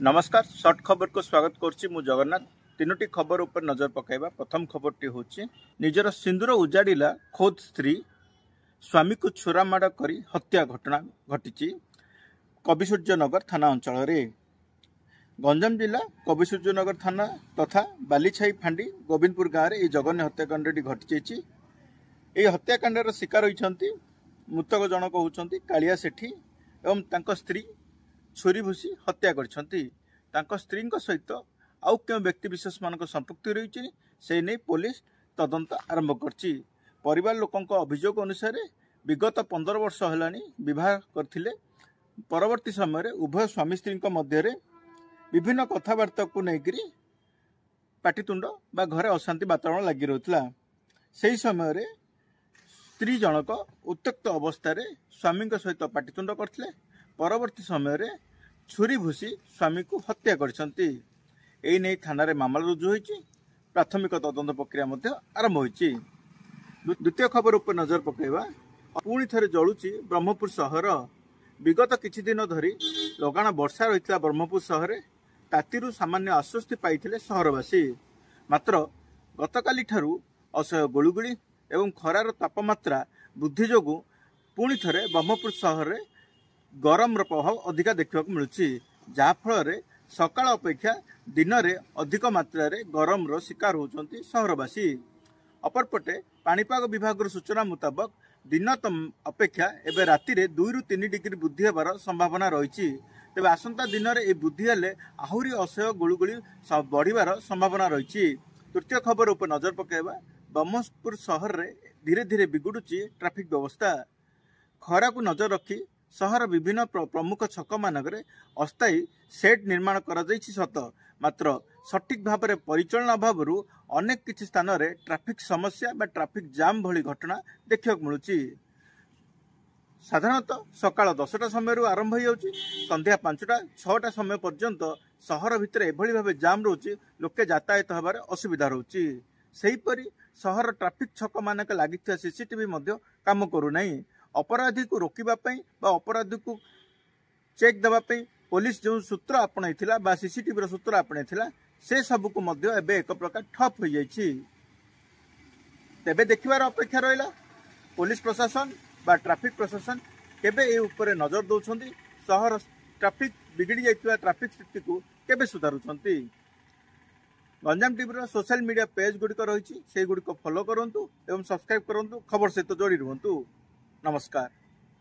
नमस्कार शॉर्ट खबर को स्वागत करुच्ची मु जगन्नाथ। तीनोटी खबर उपर नजर पकाइबा। प्रथम खबरटी होची निजर सिंदूर उजाड़िला खोद स्त्री स्वामी को छुरा माड़ करी हत्या घटना घटी कविसूर्यनगर थाना अंचल रे। गंजाम जिला कविसूर्यनगर थाना तथा बालीछाई फांडी गोविंदपुर गाँव में जघन्य हत्याकांड घटी। यह हत्याकांडर शिकार होती मृतक जनक होती कालिया सेठी एवं तांको स्त्री छुरी भूसी हत्या कर स्त्री सहित आउ क्यों व्यक्ति विशेष मान संपृक्ति रही से नहीं पुलिस तदंत आरंभ करछि। परिवार लोकों अभियोग अनुसार विगत 15 वर्ष है विवाह करथिले। परवर्ती समय उभय स्वामी स्त्री मध्य विभिन्न कथबार्ता को लेकर पाटितुंड बा घरे अशांति वातावरण लगी रहा। से समय स्त्री जनक उत्त्यक्त अवस्था स्वामी सहित पाटितुंड करथिले। परवर्ती समय छुरी भूसी स्वामी को हत्या करछंती। एई नै थाना रे मामला रुजु होईची। प्राथमिक तदंत प्रक्रिया मध्य आरंभ होईची। द्वितीय खबर उपर नजर पकाइबा। पुणी थरे जळुची ब्रह्मपुर सहर। विगत किछि दिन धरी लगाण वर्षा रहितला ब्रह्मपुर सहर तातीरु सामान्य आश्वस्ति पाइथिले सहरवासी। मात्र गतकाली ठारू असह्य गुळुगुळी एवं खरार तापमात्रा वृद्धि जोगु पुणी थरे ब्रह्मपुर सहर गरम प्रभाव अधिका देखा मिलूँ, जहाँफल सकाळ अपेक्षा दिन में अधिक मात्रा गरम शिकार होती सहरवासी। अपरपटे पाणीपाग विभाग सूचना मुताबक दिन अपेक्षा एवं राति 2 ରୁ 3 डिग्री वृद्धि होबार संभावना रही। तेज आसंता दिन में यह वृद्धि हेले आहरी असह्य गुळुगुळी बढ़िबार संभावना रही। तृतीय खबर उपर नजर पकाइबा। ब्रह्मपुर सहर में धीरे धीरे बिगुड़ुची ट्राफिक व्यवस्था। खरा को नजर रखी सहर विभिन्न प्रमुख छक मानक अस्थायी सेट निर्माण करा सत, मात्र सठिक भाव में परिचालन अभाव अनेक किछि स्थान में ट्राफिक समस्या बा ट्राफिक जाम भली घटना देखा मिलूँ। साधारणतः सकाळ 10टा समय आरंभ हो संध्या 5टा 6टा समय पर्यंत सहर भितर एभली भाव जाम रोचे लोके यातायात होबार असुविधा रोची। सेहीपरि सहर ट्राफिक छक मानक लगी सीसीटीवी काम करूना। अपराधी को रोकवाई अपराधी को चेक देवाई पुलिस जो सूत्र आपणाई बा सीसीटीवी सूत्र आपणाई से सबू को एक प्रकार ठप हो जाइए। तेबे देखिबार अपेक्षा रहा पुलिस प्रशासन बा ट्राफिक प्रशासन केबे ए ऊपर नजर दौरान सहर ट्राफिक बिगड़ी जाइतिबा ट्राफिक स्थिति को केबे सुधारुछंती। Ganjam TV social media page गुड़िक रही से गुड़िक फॉलो करंतु एवं सब्सक्राइब करंतु। खबर सहित जोड़ी रुहंतु। नमस्कार।